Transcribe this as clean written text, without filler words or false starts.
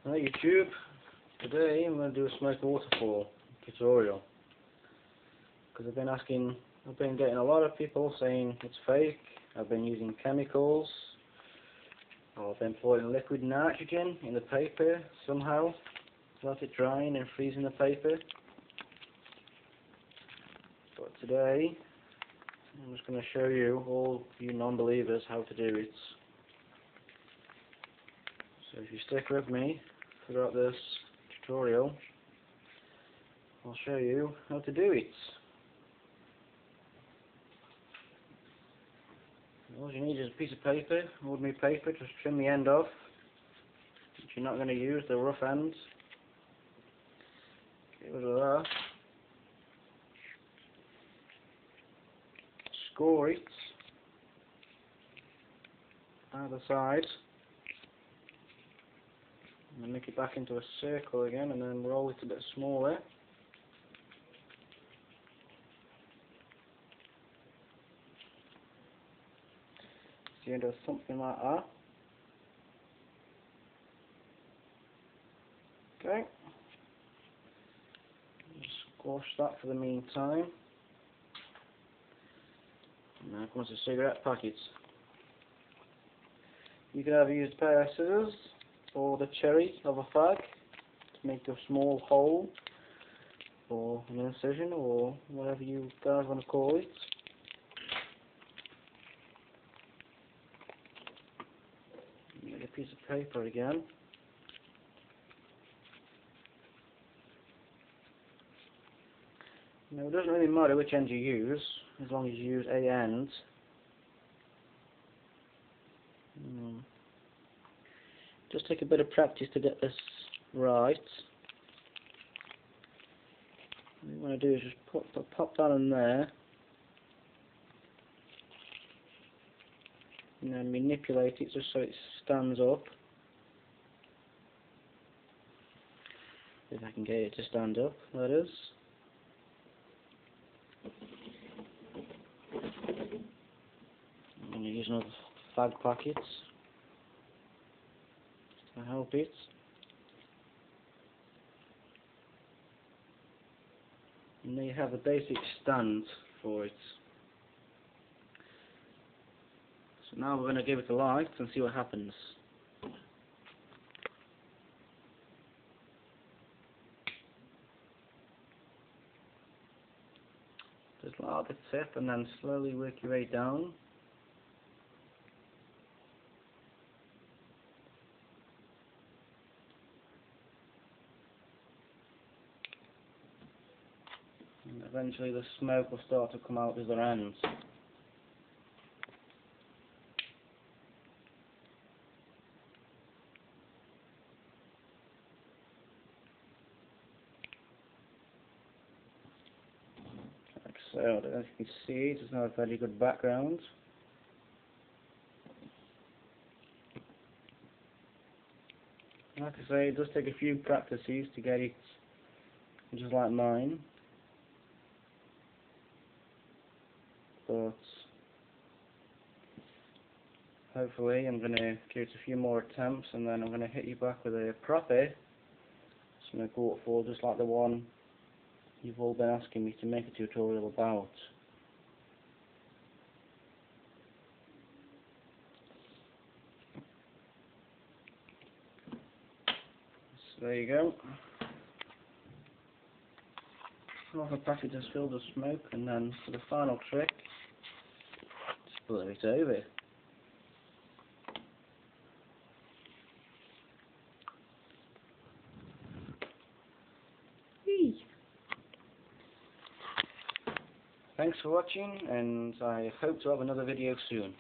Hi YouTube, today I'm going to do a smoke waterfall tutorial because I've been getting a lot of people saying it's fake. I've been using chemicals, or I've been putting liquid nitrogen in the paper somehow without it drying and freezing the paper. But today I'm just going to show you, all you non-believers, how to do it. So if you stick with me throughout this tutorial, I'll show you how to do it. All you need is a piece of paper, ordinary paper, just trim the end off, which you're not going to use, the rough ends. Get rid of that. Score it either side, and then make it back into a circle again, and then roll it a bit smaller. So you end up with something like that. Okay. Just squash that for the meantime. And now comes the cigarette packets. You can either use a pair of scissors or the cherry of a fag to make a small hole or an incision or whatever you guys want to call it. Get a piece of paper again. Now it doesn't really matter which end you use, as long as you use a end. Just take a bit of practice to get this right. What you want to do is just pop that in there, and then manipulate it just so it stands up. If I can get it to stand up, that is. I'm going to use another fag packet to help it. And there you have a basic stand for it. So now we're going to give it a light and see what happens. Just light the tip and then slowly work your way down. And eventually the smoke will start to come out the other end. Like so, as you can see, it does not have a very good background. Like I say, it does take a few practices to get it just like mine. But hopefully I'm going to give it a few more attempts, and then I'm going to hit you back with a proper smoke waterfall just like the one you've all been asking me to make a tutorial about. So there you go. Half a packet is filled with smoke, and then for the final trick, just blow it over. Whee! Thanks for watching, and I hope to have another video soon.